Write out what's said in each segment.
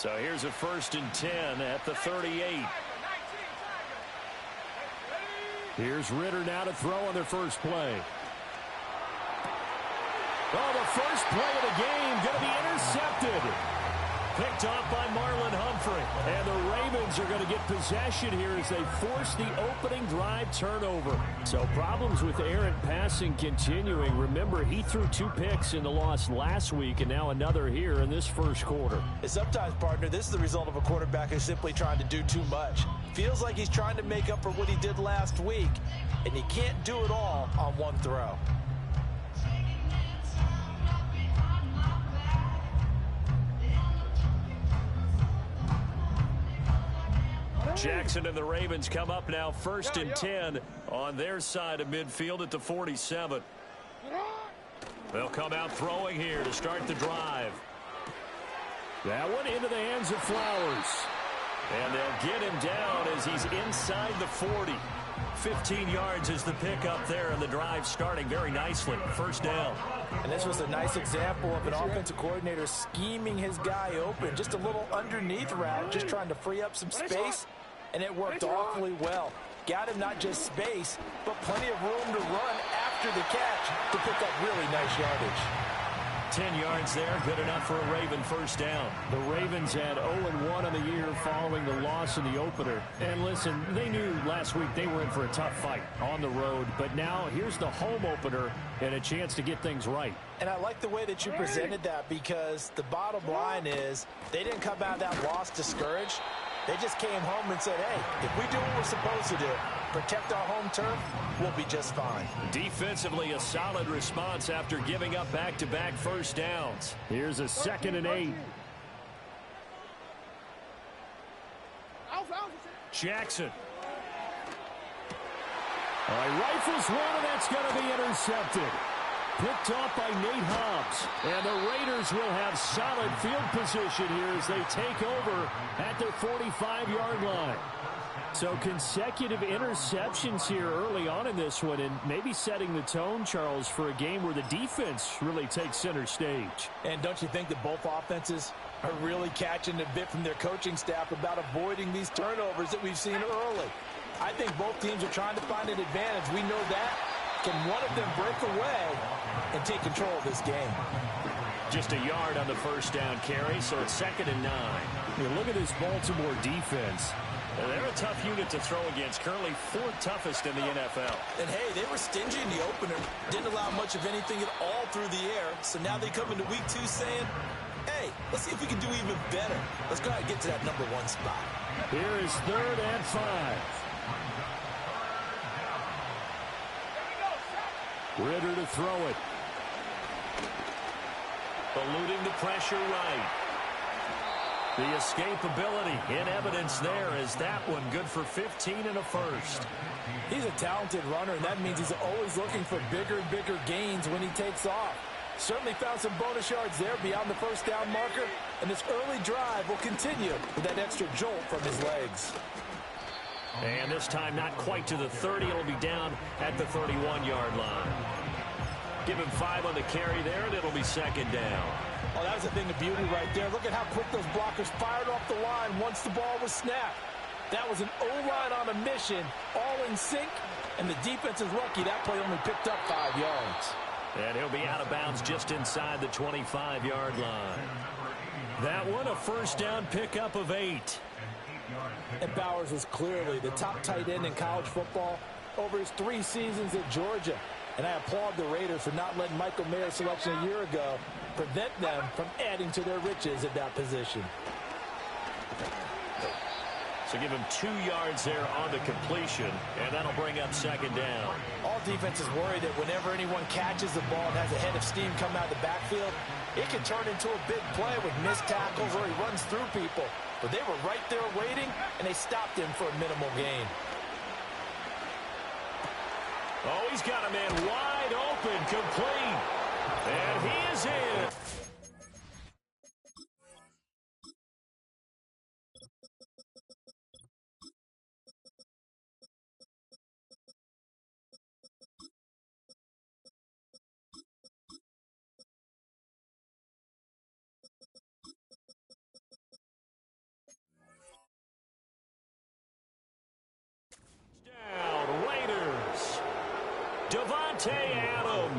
So here's a 1st and 10 at the 38. Here's Ritter now to throw on their first play. Oh, the first play of the game going to be intercepted. Picked off by Marlon Humphrey. And the Ravens are going to get possession here as they force the opening drive turnover. So problems with errant passing continuing. Remember, he threw 2 picks in the loss last week and now another here in this first quarter. And sometimes, partner, this is the result of a quarterback who's simply trying to do too much. Feels like he's trying to make up for what he did last week, and he can't do it all on one throw. Jackson and the Ravens come up now 1st and 10 on their side of midfield at the 47. They'll come out throwing here to start the drive. That one into the hands of Flowers. And they'll get him down as he's inside the 40. 15 yards is the pickup there, and the drive starting very nicely. First down. And this was a nice example of an offensive coordinator scheming his guy open. Just a little underneath route, just trying to free up some space, and it worked awfully well. Got him not just space, but plenty of room to run after the catch to pick up really nice yardage. 10 yards there, good enough for a Raven first down. The Ravens had 0-1 on the year following the loss in the opener. And listen, they knew last week they were in for a tough fight on the road. But now here's the home opener and a chance to get things right. And I like the way that you presented that, because the bottom line is they didn't come out of that loss discouraged. They just came home and said, hey, if we do what we're supposed to do, protect our home turf, we'll be just fine. Defensively, a solid response after giving up back-to-back first downs. Here's a 2nd and 8. Jackson. All right, rifles one, and that's going to be intercepted. Picked off by Nate Hobbs. And the Raiders will have solid field position here as they take over at their 45-yard line. So consecutive interceptions here early on in this one, and maybe setting the tone, Charles, for a game where the defense really takes center stage. And don't you think that both offenses are really catching a bit from their coaching staff about avoiding these turnovers that we've seen early? I think both teams are trying to find an advantage. We know that. Can one of them break away and take control of this game? Just a yard on the first down carry, so it's 2nd and 9. Look at this Baltimore defense. They're a tough unit to throw against, currently 4th toughest in the NFL. And, hey, they were stingy in the opener, didn't allow much of anything at all through the air, so now they come into week 2 saying, hey, let's see if we can do even better. Let's go ahead and get to that number 1 spot. Here is 3rd and 5. Ritter to throw it. Eluding the pressure right. The escapability in evidence there as that one good for 15 and a first. He's a talented runner, and that means he's always looking for bigger and bigger gains when he takes off. Certainly found some bonus yards there beyond the first down marker, and this early drive will continue with that extra jolt from his legs. And this time not quite to the 30. It'll be down at the 31-yard line. Give him 5 on the carry there, and it'll be 2nd down. Oh, that was a thing of beauty right there. Look at how quick those blockers fired off the line once the ball was snapped. That was an O-line on a mission, all in sync, and the defense is lucky that play only picked up 5 yards. And he'll be out of bounds just inside the 25-yard line. That one, a first down pickup of 8. And Bowers was clearly the top tight end in college football over his 3 seasons at Georgia. And I applaud the Raiders for not letting Michael Mayer's selection a year ago prevent them from adding to their riches at that position. So give him 2 yards there on the completion, and that'll bring up 2nd down. All defenses worry that whenever anyone catches the ball and has a head of steam come out of the backfield, it can turn into a big play with missed tackles or he runs through people. But they were right there waiting, and they stopped him for a minimal gain. Oh, he's got a man wide open, complete. And he is in.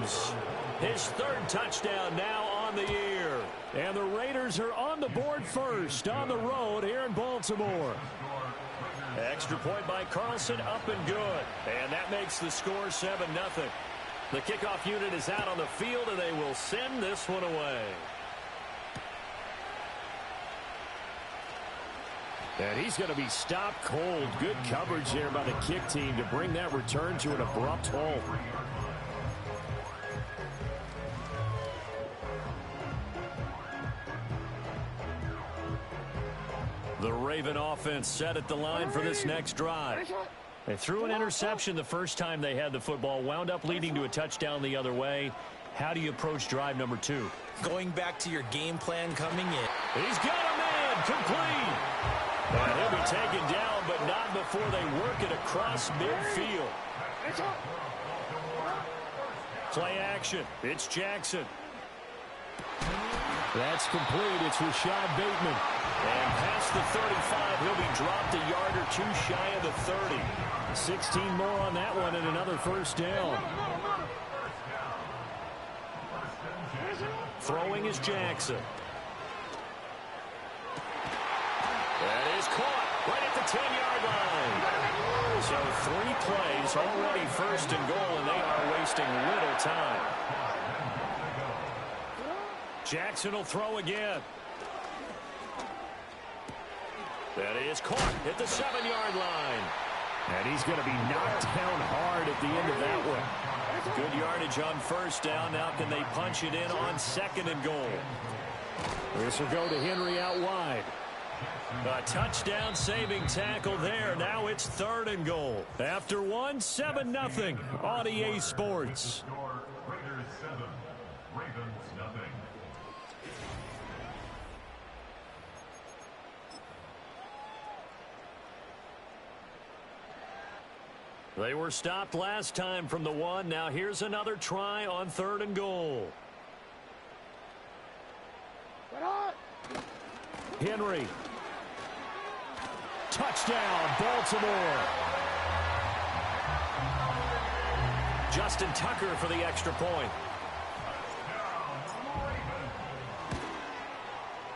Williams. His third touchdown now on the year. And the Raiders are on the board first on the road here in Baltimore. Extra point by Carlson, up and good. And that makes the score 7-0. The kickoff unit is out on the field, and they will send this one away. And he's going to be stopped cold. Good coverage there by the kick team to bring that return to an abrupt halt. The Raven offense set at the line for this next drive. They threw an interception the first time they had the football, wound up leading to a touchdown the other way. How do you approach drive number 2? Going back to your game plan coming in. He's got a man, complete. And he'll be taken down, but not before they work it across midfield. Play action. It's Jackson. That's complete. It's Rashad Bateman. And past the 35, he'll be dropped a yard or two shy of the 30. 16 more on that one and another first down. Throwing is Jackson. That is caught right at the 10-yard line. So 3 plays, already first and goal, and they are wasting little time. Jackson will throw again. That is caught at the 7-yard line. And he's going to be knocked down hard at the end of that one. Good yardage on first down. Now can they punch it in on second and goal? This will go to Henry out wide. A touchdown saving tackle there. Now it's third and goal. After 7-0 on EA Sports. Raiders 7, Ravens nothing. They were stopped last time from the 1. Now here's another try on third and goal. Henry. Touchdown, Baltimore. Justin Tucker for the extra point.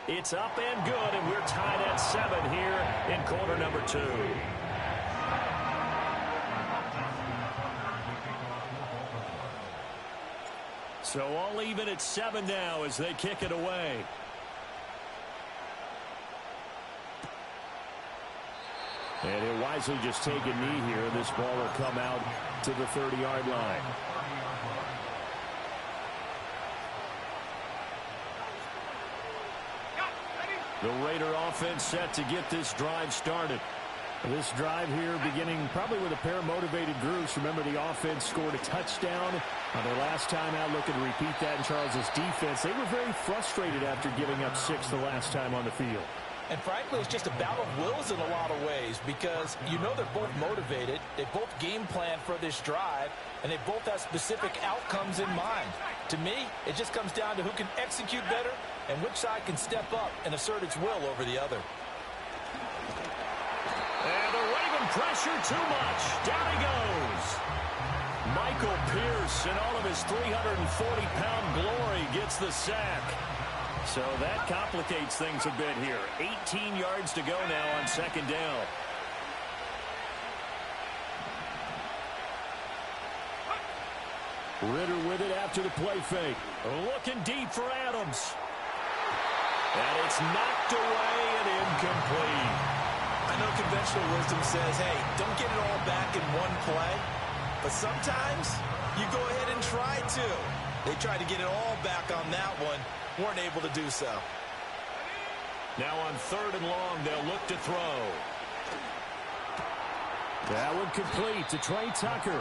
It's up and good, and we're tied at 7 here in quarter number 2. So all even at 7 now as they kick it away. And he'll wisely just take a knee here. This ball will come out to the 30-yard line. The Raider offense set to get this drive started. This drive here beginning probably with a pair of motivated groups. Remember, the offense scored a touchdown on their last time out. Looking to repeat that in Charles's defense. They were very frustrated after giving up 6 the last time on the field. And frankly, it's just a battle of wills in a lot of ways because you know they're both motivated. They both game plan for this drive, and they both have specific outcomes in mind. To me, it just comes down to who can execute better and which side can step up and assert its will over the other. And the Raven pressure too much. Down he goes. Michael Pierce in all of his 340-pound glory gets the sack. So that complicates things a bit here. 18 yards to go now on second down. Ritter with it after the play fake. Looking deep for Adams. And it's knocked away and incomplete. I know conventional wisdom says, hey, don't get it all back in one play. But sometimes you go ahead and try to. They tried to get it all back on that one. Weren't able to do so. Now on third and long, they'll look to throw. That one complete to Trey Tucker.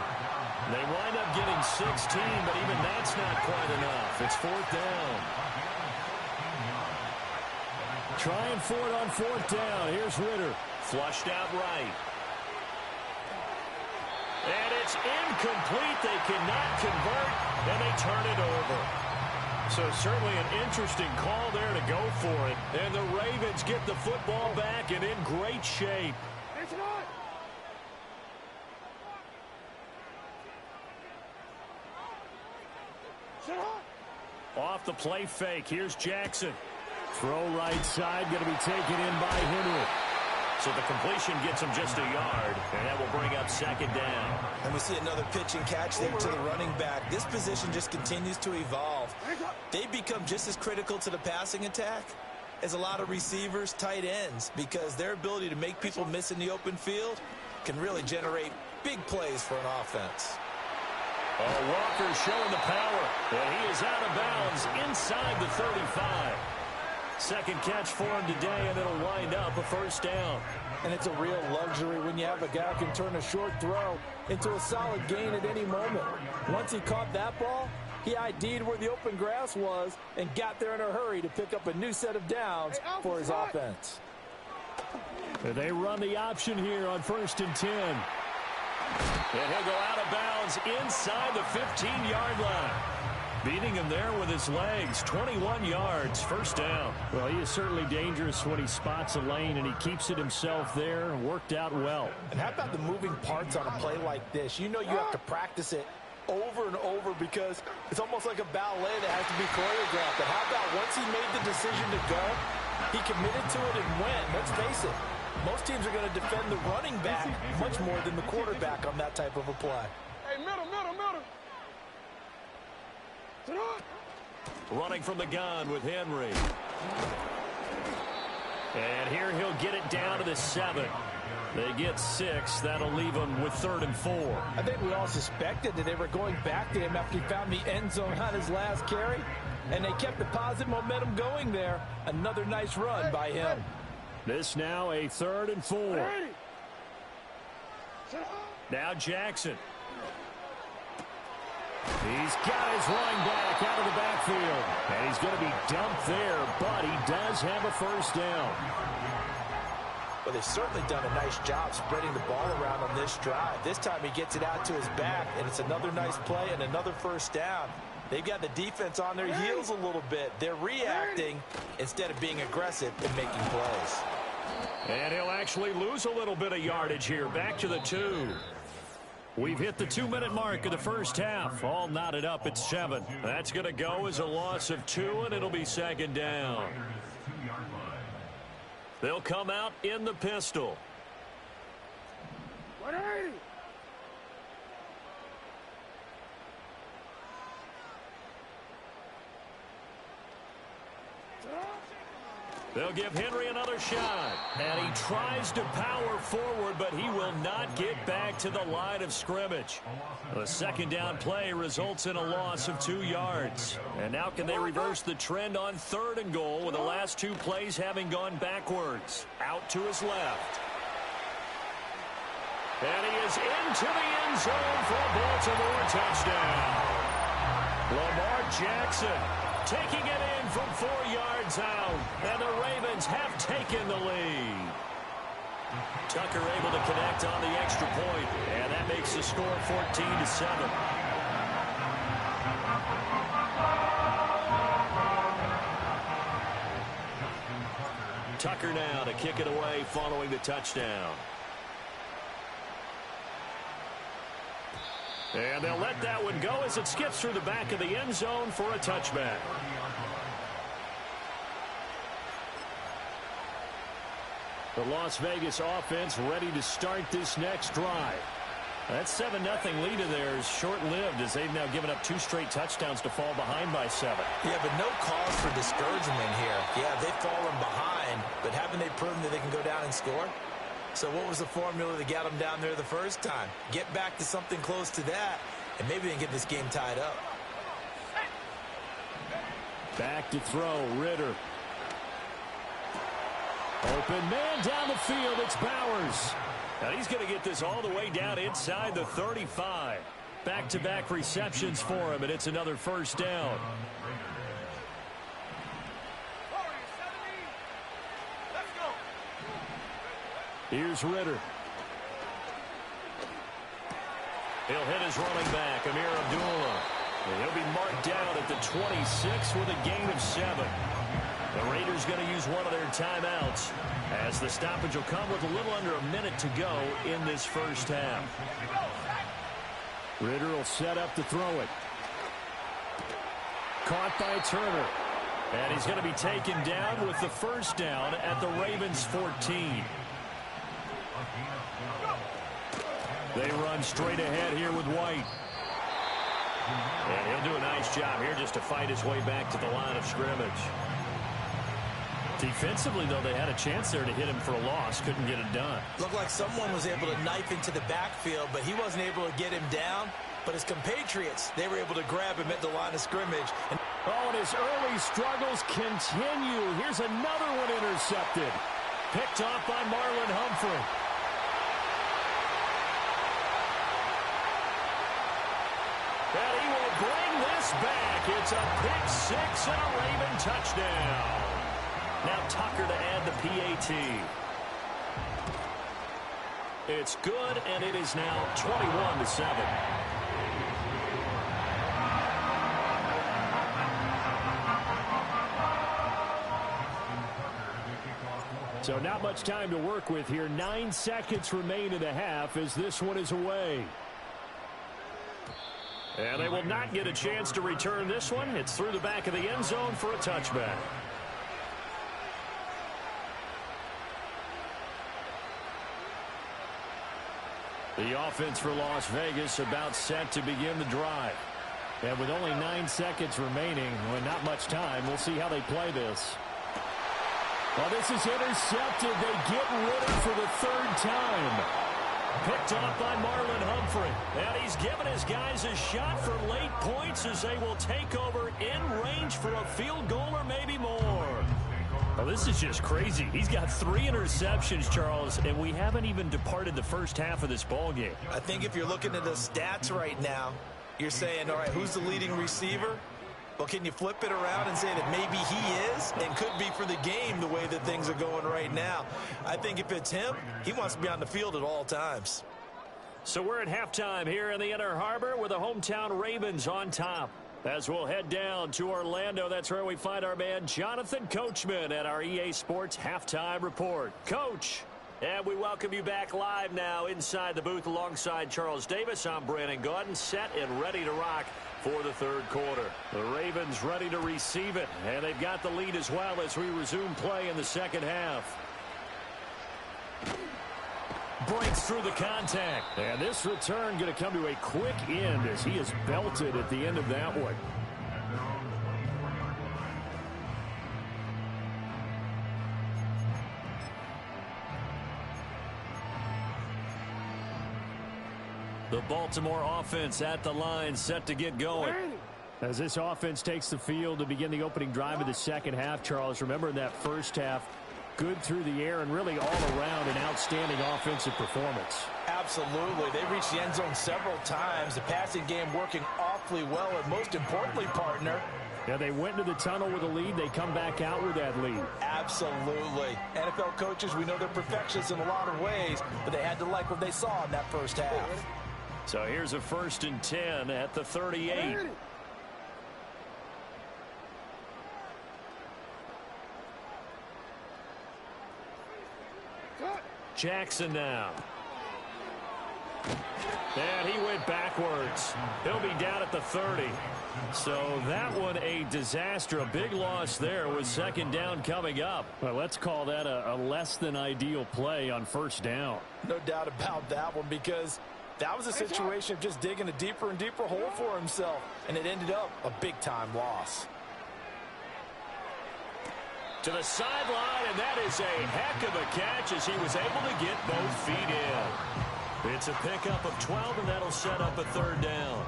They wind up getting 16, but even that's not quite enough. It's fourth down. Trying for it on fourth down. Here's Ritter. Flushed out right. And it's incomplete. They cannot convert, and they turn it over. So certainly an interesting call there to go for it. And the Ravens get the football back and in great shape. Off the play fake, here's Jackson. Throw right side, going to be taken in by Henry. So the completion gets him just a yard, and that will bring up second down. And we see another pitch and catch there to the running back. This position just continues to evolve. They become just as critical to the passing attack as a lot of receivers, tight ends, because their ability to make people miss in the open field can really generate big plays for an offense. Oh, Walker showing the power, and he is out of bounds inside the 35. Second catch for him today, and it'll wind up a first down. And it's a real luxury when you have a guy who can turn a short throw into a solid gain at any moment. Once he caught that ball, he ID'd where the open grass was and got there in a hurry to pick up a new set of downs for his offense. They run the option here on 1st and 10. And he'll go out of bounds inside the 15-yard line. Beating him there with his legs, 21 yards, first down. Well, he is certainly dangerous when he spots a lane, and he keeps it himself there. Worked out well. And how about the moving parts on a play like this? You know you have to practice it over and over because it's almost like a ballet that has to be choreographed. But how about once he made the decision to go, he committed to it and went. Let's face it, most teams are going to defend the running back much more than the quarterback on that type of a play. Hey, middle. Running from the gun with Henry. And here he'll get it down to the 7. They get 6. That'll leave them with 3rd and 4. I think we all suspected that they were going back to him after he found the end zone on his last carry. And they kept the positive momentum going there. Another nice run by him. This now a 3rd and 4. Now Jackson. He's got his running back out of the backfield. And he's going to be dumped there, but he does have a first down. Well, they've certainly done a nice job spreading the ball around on this drive. This time he gets it out to his back, and it's another nice play and another first down. They've got the defense on their heels a little bit. They're reacting instead of being aggressive and making plays. And he'll actually lose a little bit of yardage here. Back to the 2. We've hit the 2-minute mark of the first half. All knotted up at 7. That's going to go as a loss of 2, and it'll be second down. They'll come out in the pistol. 180. They'll give Henry another shot. And he tries to power forward, but he will not get back to the line of scrimmage. The second down play results in a loss of 2 yards. And now can they reverse the trend on 3rd and goal with the last 2 plays having gone backwards? Out to his left. And he is into the end zone for a Baltimore touchdown. Lamar Jackson taking it in from 4 yards out, and the Ravens have taken the lead. Tucker able to connect on the extra point, and that makes the score 14-7. Tucker now to kick it away following the touchdown. And they'll let that one go as it skips through the back of the end zone for a touchback. The Las Vegas offense ready to start this next drive. That 7-0 lead of theirs short-lived as they've now given up 2 straight touchdowns to fall behind by 7. Yeah, but no cause for discouragement here. Yeah, they've fallen behind, but haven't they proven that they can go down and score? So what was the formula that got them down there the first time? Get back to something close to that, and maybe they can get this game tied up. Back to throw, Ritter. Open man down the field, it's Bowers. And he's going to get this all the way down inside the 35. Back-to-back receptions for him, and it's another first down. Here's Ritter. He'll hit his running back, Amir Abdullah. And he'll be marked down at the 26 with a gain of 7. The Raiders going to use one of their timeouts as the stoppage will come with a little under a minute to go in this first half. Ritter will set up to throw it. Caught by Turner. And he's going to be taken down with the first down at the Ravens 14. They run straight ahead here with White. And he'll do a nice job here just to fight his way back to the line of scrimmage. Defensively, though, they had a chance there to hit him for a loss. Couldn't get it done. Looked like someone was able to knife into the backfield, but he wasn't able to get him down. But his compatriots, they were able to grab him at the line of scrimmage. And his early struggles continue. Here's another one intercepted. Picked off by Marlon Humphrey. And he will bring this back. It's a pick six and a Raven touchdown. Now Tucker to add the PAT. It's good, and it is now 21-7. So not much time to work with here. 9 seconds remain in the half as this one is away. And they will not get a chance to return this one. It's through the back of the end zone for a touchback. The offense for Las Vegas about set to begin the drive. And with only 9 seconds remaining, well, not much time, we'll see how they play this. Well, this is intercepted. They get rid of it for the third time. Picked off by Marlon Humphrey. And he's given his guys a shot for late points as they will take over in range for a field goal or maybe more. Well, this is just crazy. He's got 3 interceptions, Charles, and we haven't even departed the first half of this ball game. I think if you're looking at the stats right now, you're saying, all right, who's the leading receiver? Well, can you flip it around and say that maybe he is and could be for the game the way that things are going right now? I think if it's him, he wants to be on the field at all times. So we're at halftime here in the Inner Harbor with the hometown Ravens on top. As we'll head down to Orlando, that's where we find our man Jonathan Coachman at our EA Sports Halftime Report. Coach, and we welcome you back live now inside the booth alongside Charles Davis. I'm Brandon Gaudin, set and ready to rock for the third quarter. The Ravens ready to receive it, and they've got the lead as well as we resume play in the second half. Breaks through the contact. And this return going to come to a quick end as he is belted at the end of that one. The Baltimore offense at the line, set to get going. As this offense takes the field to begin the opening drive of the second half, Charles, remember in that first half, good through the air and really all around an outstanding offensive performance. Absolutely. They reached the end zone several times. The passing game working awfully well, and most importantly, partner, yeah, they went into the tunnel with a lead. They come back out with that lead. Absolutely. NFL coaches, we know they're perfectionists in a lot of ways, but they had to like what they saw in that first half. So here's a 1st and 10 at the 38. Jackson now. And he went backwards. He'll be down at the 30. So that one a disaster. A big loss there with second down coming up. Well, let's call that a less than ideal play on first down. No doubt about that one, because that was a situation of just digging a deeper and deeper hole for himself, and it ended up a big-time loss. To the sideline, and that is a heck of a catch as he was able to get both feet in. It's a pickup of 12, and that'll set up a third down.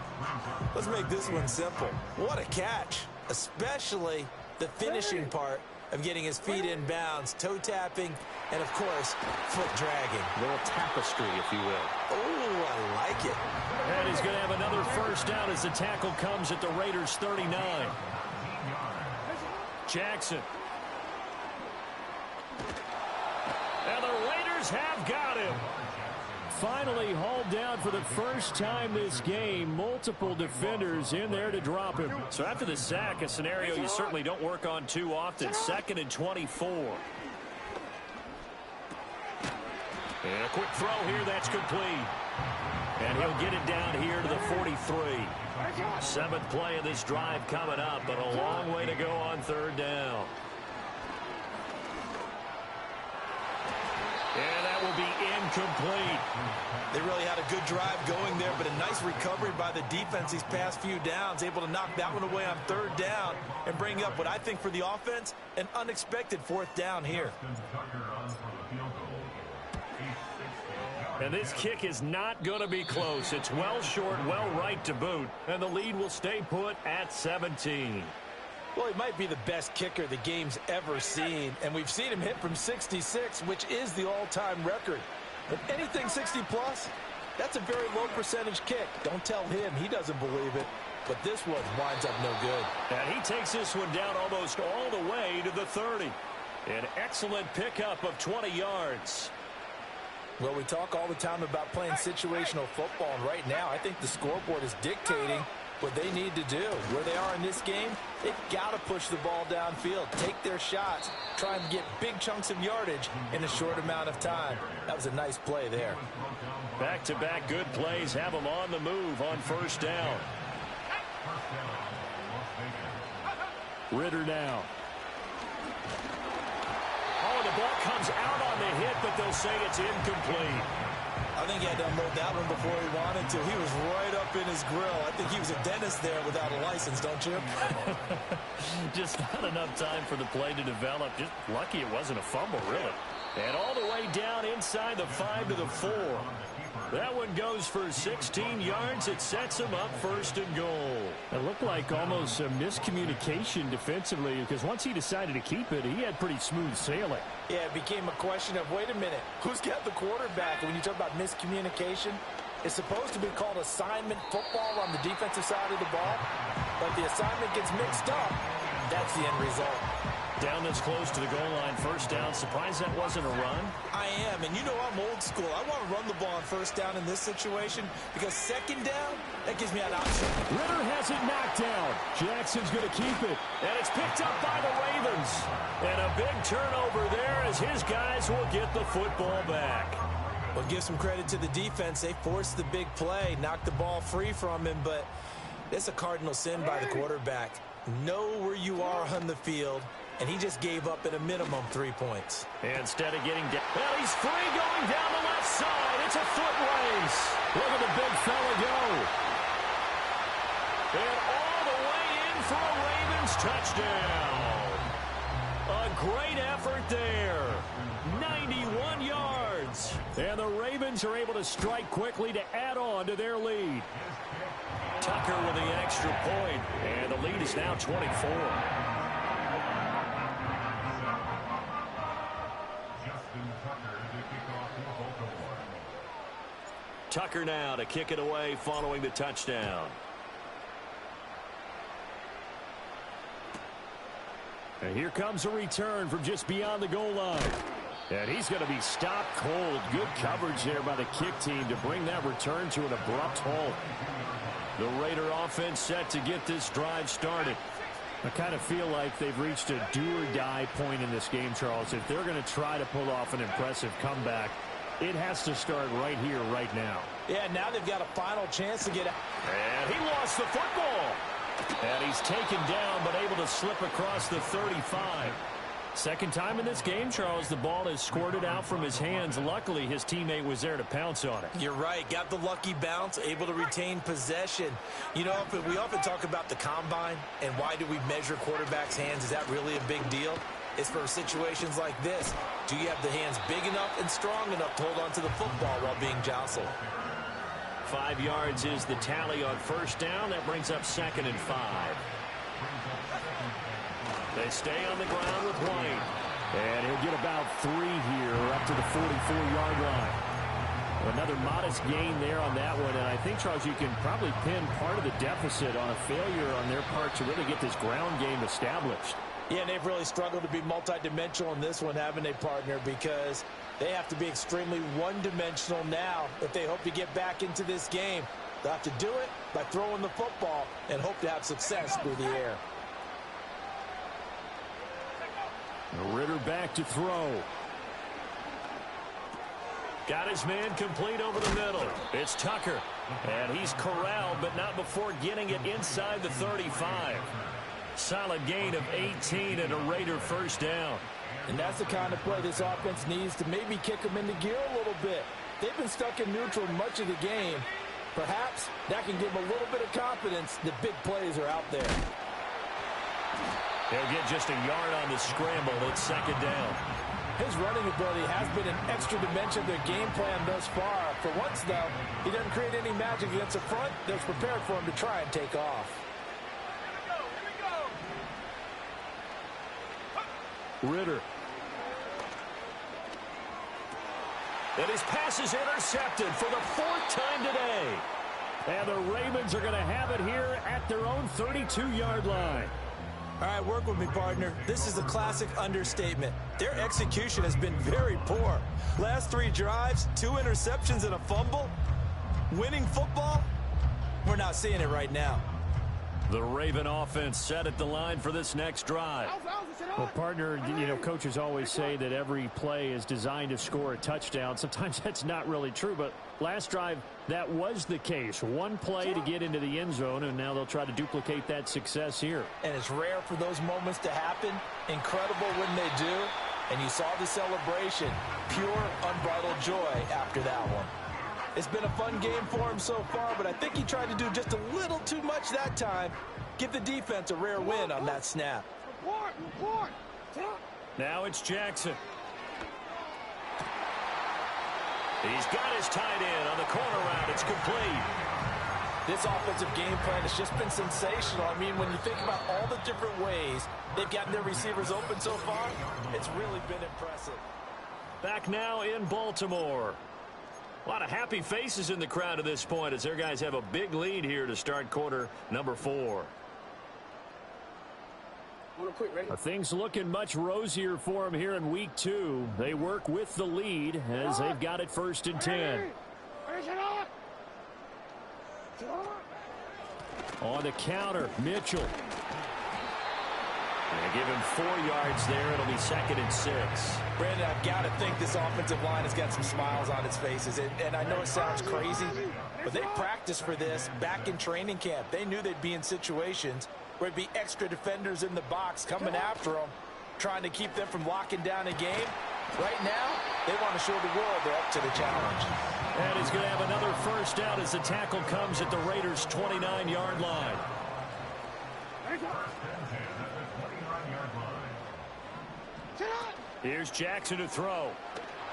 Let's make this one simple. What a catch, especially the finishing part of getting his feet in bounds, toe tapping, and, of course, foot dragging. A little tapestry, if you will. Oh, I like it. And he's going to have another first down as the tackle comes at the Raiders' 39. Jackson. And the Raiders have got him. Finally hauled down for the first time this game. Multiple defenders in there to drop him. So after the sack, a scenario you certainly don't work on too often. 2nd and 24. And a quick throw here, that's complete. And he'll get it down here to the 43. Seventh play of this drive coming up, but a long way to go on third down. And that will be incomplete. They really had a good drive going there, but a nice recovery by the defense these past few downs, able to knock that one away on third down and bring up what I think for the offense, an unexpected fourth down here. And this kick is not going to be close. It's well short, well right to boot, and the lead will stay put at 17. Well, he might be the best kicker the game's ever seen, and we've seen him hit from 66, which is the all-time record. But anything 60-plus, that's a very low percentage kick. Don't tell him he doesn't believe it, but this one winds up no good. And he takes this one down almost all the way to the 30. An excellent pickup of 20 yards. Well, we talk all the time about playing situational football, and right now I think the scoreboard is dictating what they need to do. Where they are in this game, they've got to push the ball downfield, take their shots, try and get big chunks of yardage in a short amount of time. That was a nice play there. Back-to-back good plays have them on the move on first down. Ritter now. Oh, the ball comes out on the hit, but they'll say it's incomplete. I think he had to unload that one before he wanted to. He was right up in his grill. I think he was a dentist there without a license, don't you? Just not enough time for the play to develop. Just lucky it wasn't a fumble, really. And all the way down inside the 5 to the 4. That one goes for 16 yards. It sets him up first and goal. It looked like almost a miscommunication defensively, because once he decided to keep it, he had pretty smooth sailing. Yeah, it became a question of, wait a minute, who's got the quarterback? And when you talk about miscommunication, it's supposed to be called assignment football on the defensive side of the ball. But the assignment gets mixed up. That's the end result. Down this close to the goal line, first down. Surprised that wasn't a run? I am, and you know I'm old school. I want to run the ball on first down in this situation because second down, that gives me an option. Ritter has it knocked down. Jackson's going to keep it. And it's picked up by the Ravens. And a big turnover there as his guys will get the football back. Well, give some credit to the defense. They forced the big play, knocked the ball free from him, but it's a cardinal sin by the quarterback. Know where you are on the field. And he just gave up at a minimum 3 points. Instead of getting down. Well, he's free going down the left side. It's a foot race. Look at the big fella go. And all the way in for a Ravens touchdown. A great effort there. 91 yards. And the Ravens are able to strike quickly to add on to their lead. Tucker with the extra point. And the lead is now 24. Tucker now to kick it away following the touchdown. And here comes a return from just beyond the goal line. And he's going to be stopped cold. Good coverage there by the kick team to bring that return to an abrupt halt. The Raider offense set to get this drive started. I kind of feel like they've reached a do-or-die point in this game, Charles. If they're going to try to pull off an impressive comeback, it has to start right here, right now. Yeah, now they've got a final chance to get out. And he lost the football. And he's taken down, but able to slip across the 35. Second time in this game, Charles, the ball has squirted out from his hands. Luckily, his teammate was there to pounce on it. You're right. Got the lucky bounce, able to retain possession. You know, we often talk about the combine and why do we measure quarterbacks' hands. Is that really a big deal? It's for situations like this. Do you have the hands big enough and strong enough to hold on to the football while being jostled? 5 yards is the tally on first down. That brings up 2nd and 5. They stay on the ground with White. And he'll get about 3 here up to the 44-yard line. Another modest gain there on that one. And I think, Charles, you can probably pin part of the deficit on a failure on their part to really get this ground game established. Yeah, and they've really struggled to be multidimensional in this one, haven't they, partner? Because they have to be extremely one-dimensional now if they hope to get back into this game. They'll have to do it by throwing the football and hope to have success through the air. Ritter back to throw. Got his man complete over the middle. It's Tucker. And he's corralled, but not before getting it inside the 35. Solid gain of 18 and a Raider first down. And that's the kind of play this offense needs to maybe kick them into gear a little bit. They've been stuck in neutral much of the game. Perhaps that can give them a little bit of confidence that big plays are out there. They'll get just a yard on the scramble. It's second down. His running ability has been an extra dimension of their game plan thus far. For once, though, he doesn't create any magic against the front that's prepared for him to try and take off. Ritter. And his pass is intercepted for the 4th time today. And the Ravens are going to have it here at their own 32-yard line. All right, work with me, partner. This is a classic understatement. Their execution has been very poor. Last 3 drives, 2 interceptions and a fumble. Winning football? We're not seeing it right now. The Raven offense set at the line for this next drive. Well, partner, you know, coaches always say that every play is designed to score a touchdown. Sometimes that's not really true, but last drive, that was the case. One play to get into the end zone, and now they'll try to duplicate that success here. And it's rare for those moments to happen. Incredible when they do. And you saw the celebration. Pure, unbridled joy after that one. It's been a fun game for him so far, but I think he tried to do just a little too much that time. Give the defense a rare win on that snap. Now it's Jackson. He's got his tight end on the corner route. It's complete. This offensive game plan has just been sensational. I mean, when you think about all the different ways they've gotten their receivers open so far, it's really been impressive. Back now in Baltimore. A lot of happy faces in the crowd at this point as their guys have a big lead here to start quarter number 4. Things looking much rosier for them here in week 2. They work with the lead as they've got it 1st and 10. On the counter, Mitchell. They give him 4 yards there. It'll be 2nd and 6. Brandon, I've got to think this offensive line has got some smiles on its faces. And I know it sounds crazy, but they practiced for this back in training camp. They knew they'd be in situations where there'd be extra defenders in the box coming after them, trying to keep them from locking down a game. Right now, they want to show the world they're up to the challenge. And he's going to have another first down as the tackle comes at the Raiders' 29-yard line. Here's Jackson to throw.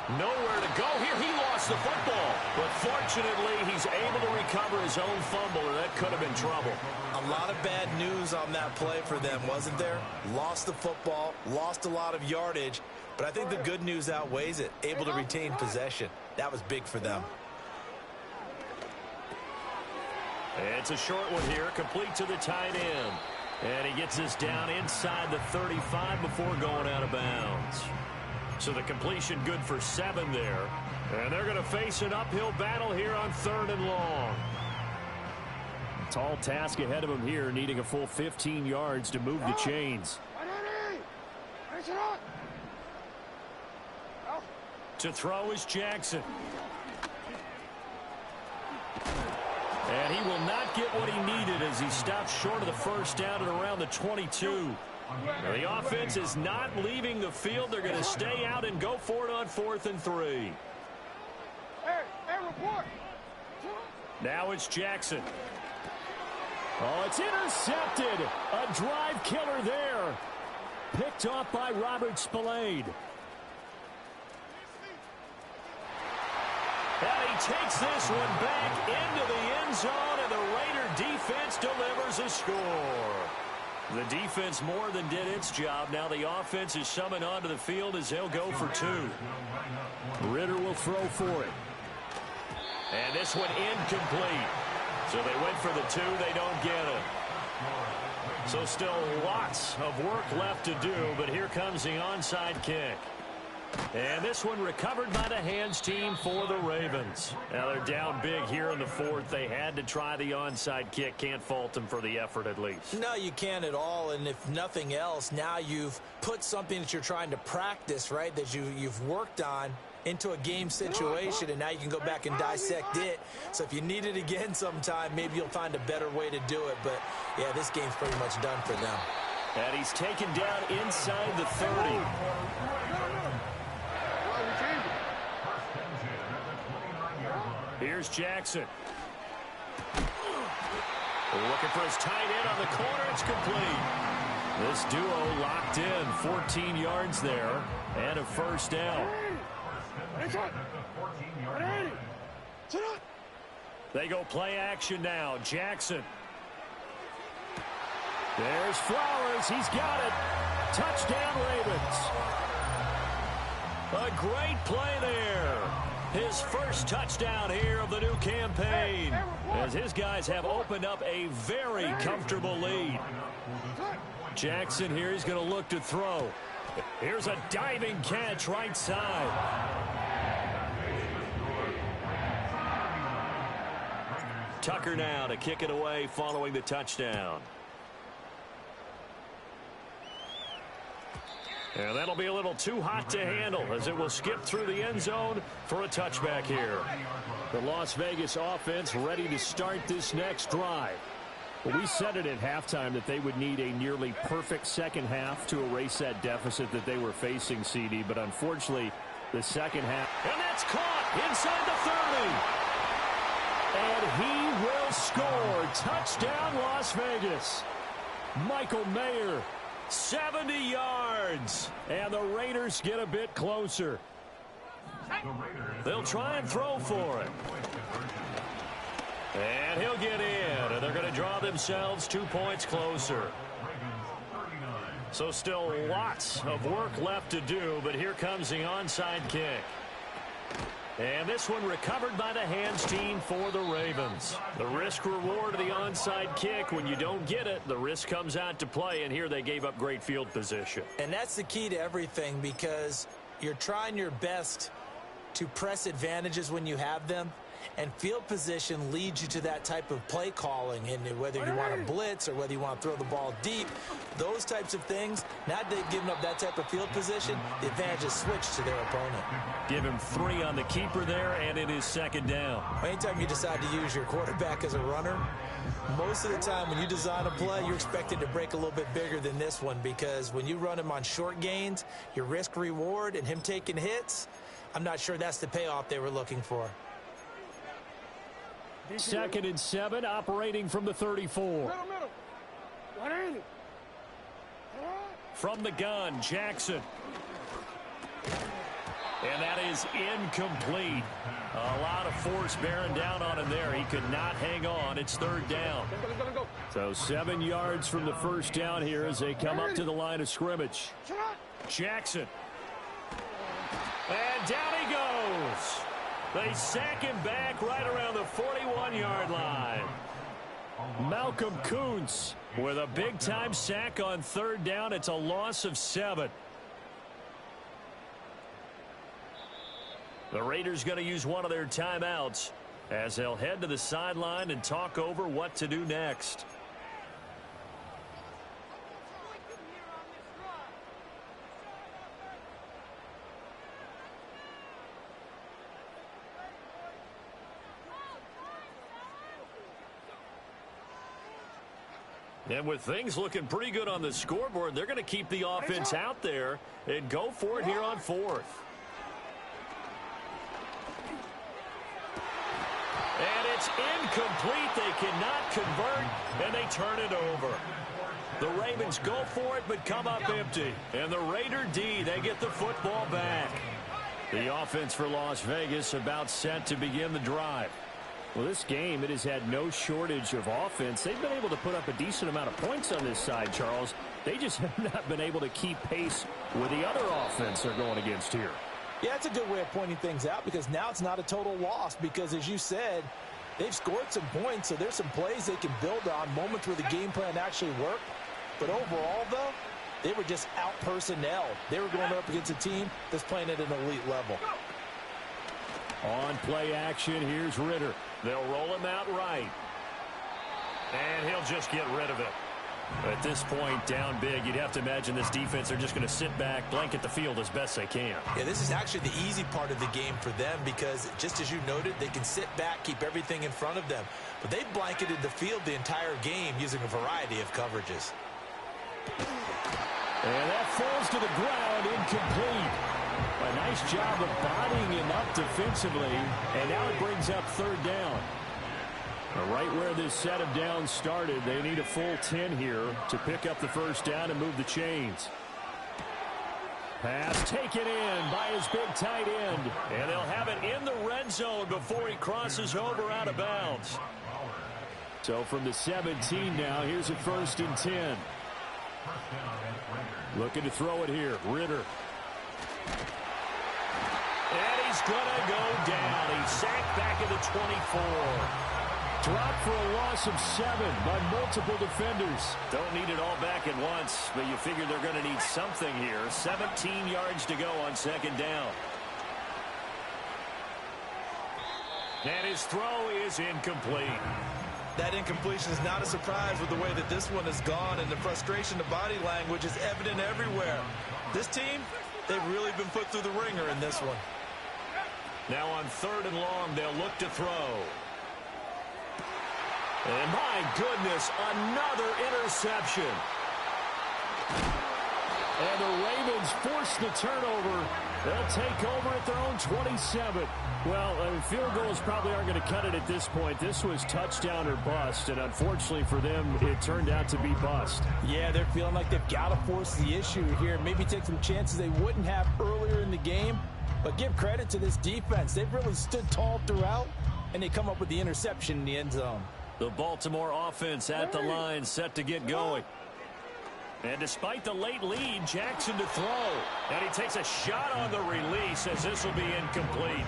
Nowhere to go here. He lost the football. But fortunately, he's able to recover his own fumble, or that could have been trouble. A lot of bad news on that play for them, wasn't there? Lost the football, lost a lot of yardage. But I think the good news outweighs it. Able to retain possession. That was big for them. It's a short one here, complete to the tight end. And he gets this down inside the 35 before going out of bounds. So the completion good for 7 there. And they're going to face an uphill battle here on 3rd and long. A tall task ahead of him here, needing a full 15 yards to move the chains. To throw is Jackson. And he will not get what he needed as he stops short of the first down at around the 22. Now, the offense is not leaving the field. They're going to stay out and go for it on 4th and 3. Now it's Jackson. Oh, it's intercepted. A drive killer there. Picked off by Robert Spillane. And he takes this one back into the end zone, and the Raider defense delivers a score. The defense more than did its job. Now the offense is summoned onto the field as they'll go for 2. Ritter will throw for it. And this one incomplete. So they went for the 2. They don't get it. So still lots of work left to do, but here comes the onside kick. And this one recovered by the hands team for the Ravens. Now they're down big here in the 4th. They had to try the onside kick. Can't fault them for the effort at least. No, you can't at all. And if nothing else, now you've put something that you're trying to practice, right, that you've worked on into a game situation, and now you can go back and dissect it. So if you need it again sometime, maybe you'll find a better way to do it. But, yeah, this game's pretty much done for them. And he's taken down inside the 30. Here's Jackson. Looking for his tight end on the corner. It's complete. This duo locked in. 14 yards there and a first down. They go play action now. Jackson. There's Flowers. He's got it. Touchdown, Ravens. A great play there. His first touchdown here of the new campaign, as his guys have opened up a very comfortable lead. Jackson here, he's going to look to throw. Here's a diving catch right side. Tucker now to kick it away following the touchdown. And that'll be a little too hot to handle as it will skip through the end zone for a touchback here. The Las Vegas offense ready to start this next drive. Well, we said it at halftime that they would need a nearly perfect second half to erase that deficit that they were facing, CD. But unfortunately, the second half. And that's caught inside the 30. And he will score. Touchdown, Las Vegas. Michael Mayer. 70 yards. And the Raiders get a bit closer. They'll try and throw for it. And he'll get in. And they're going to draw themselves 2 points closer. So still lots of work left to do, but here comes the onside kick. And this one recovered by the hands team for the Ravens. The risk reward of the onside kick, when you don't get it, the risk comes out to play, and here they gave up great field position. And that's the key to everything, because you're trying your best to press advantages when you have them, and field position leads you to that type of play calling. And whether you want to blitz or whether you want to throw the ball deep, those types of things, now that they've given up that type of field position, the advantage is switched to their opponent. Give him 3 on the keeper there, and it is second down. Anytime you decide to use your quarterback as a runner, most of the time when you design a play, you're expected to break a little bit bigger than this one, because when you run him on short gains, your risk reward and him taking hits, I'm not sure that's the payoff they were looking for. 2nd and 7, operating from the 34. From the gun, Jackson. And that is incomplete. A lot of force bearing down on him there. He could not hang on. It's 3rd down. So 7 yards from the first down here as they come up to the line of scrimmage. Jackson. And down he goes. They sack him back right around the 41-yard line. Malcolm Kuntz with a big-time sack on 3rd down. It's a loss of 7. The Raiders going to use one of their timeouts as they'll head to the sideline and talk over what to do next. And with things looking pretty good on the scoreboard, they're going to keep the offense out there and go for it here on 4th. And it's incomplete. They cannot convert, and they turn it over. The Ravens go for it, but come up empty. And the Raider D, they get the football back. The offense for Las Vegas about set to begin the drive. Well, this game, it has had no shortage of offense. They've been able to put up a decent amount of points on this side, Charles. They just have not been able to keep pace with the other offense they're going against here. Yeah, that's a good way of pointing things out, because now it's not a total loss, because as you said, they've scored some points, so there's some plays they can build on, moments where the game plan actually worked. But overall, though, they were just out-personnel. They were going up against a team that's playing at an elite level. On play action, here's Ritter. They'll roll him out right. And he'll just get rid of it. At this point, down big, you'd have to imagine this defense are just going to sit back, blanket the field as best they can. Yeah, this is actually the easy part of the game for them because, just as you noted, they can sit back, keep everything in front of them. But they blanketed the field the entire game using a variety of coverages. And that falls to the ground, incomplete. A nice job of bodying him up defensively, and now it brings up third down. Right where this set of downs started, they need a full 10 here to pick up the first down and move the chains. Pass taken in by his big tight end. And they'll have it in the red zone before he crosses over out of bounds. So from the 17 now, here's a 1st and 10. Looking to throw it here, Ritter. And he's going to go down. He's sacked back at the 24. Dropped for a loss of 7 by multiple defenders. Don't need it all back at once, but you figure they're going to need something here. 17 yards to go on second down. And his throw is incomplete. That incompletion is not a surprise with the way that this one has gone, and the frustration, the body language is evident everywhere. This team, they've really been put through the ringer in this one. Now on 3rd and long, they'll look to throw. And my goodness, another interception. And the Ravens force the turnover. They'll take over at their own 27. Well, field goals probably aren't going to cut it at this point. This was touchdown or bust, and unfortunately for them, it turned out to be bust. Yeah, they're feeling like they've got to force the issue here. Maybe take some chances they wouldn't have earlier in the game. But give credit to this defense. They've really stood tall throughout, and they come up with the interception in the end zone. The Baltimore offense at the line, set to get going. And despite the late lead, Jackson to throw. And he takes a shot on the release as this will be incomplete.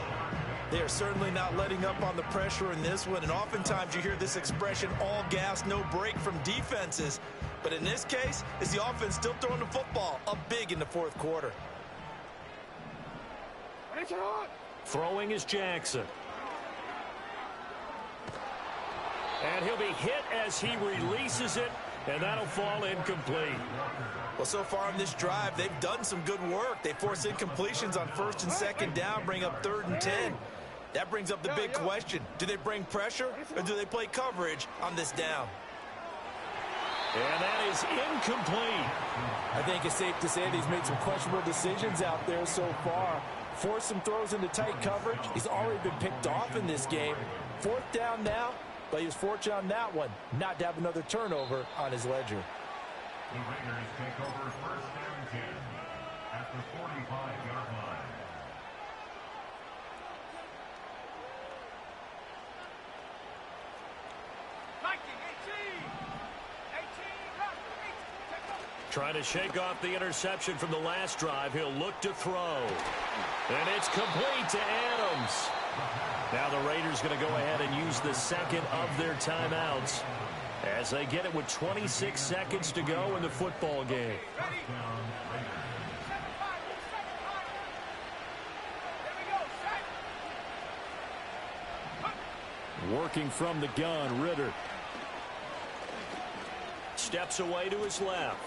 They are certainly not letting up on the pressure in this one. And oftentimes you hear this expression, all gas, no break from defenses. But in this case, is the offense still throwing the football up big in the 4th quarter. Throwing is Jackson. And he'll be hit as he releases it, and that'll fall incomplete. Well, so far in this drive, they've done some good work. They force incompletions on 1st and 2nd down, bring up 3rd and 10. That brings up the big question. Do they bring pressure, or do they play coverage on this down? And that is incomplete. I think it's safe to say that he's made some questionable decisions out there so far. Forced some throws into tight coverage. He's already been picked off in this game. 4th down now. But he was fortunate on that one, not to have another turnover on his ledger. The Raiders take over 1st and 10 at the 45-yard line. Trying to shake off the interception from the last drive. He'll look to throw. And it's complete to Adams. Now the Raiders going to go ahead and use the 2nd of their timeouts as they get it with 26 seconds to go in the football game. Working from the gun, Ritter. Steps away to his left.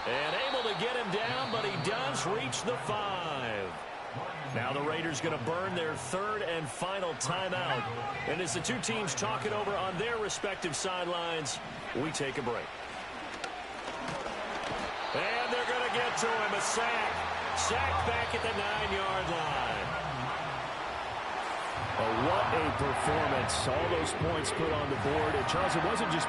And able to get him down, but he does reach the 5. Now the Raiders going to burn their 3rd and final timeout. And as the two teams talk it over on their respective sidelines, we take a break. And they're going to get to him. A sack. Sacked back at the 9-yard line. Oh, what a performance. All those points put on the board. And Charles, it wasn't just by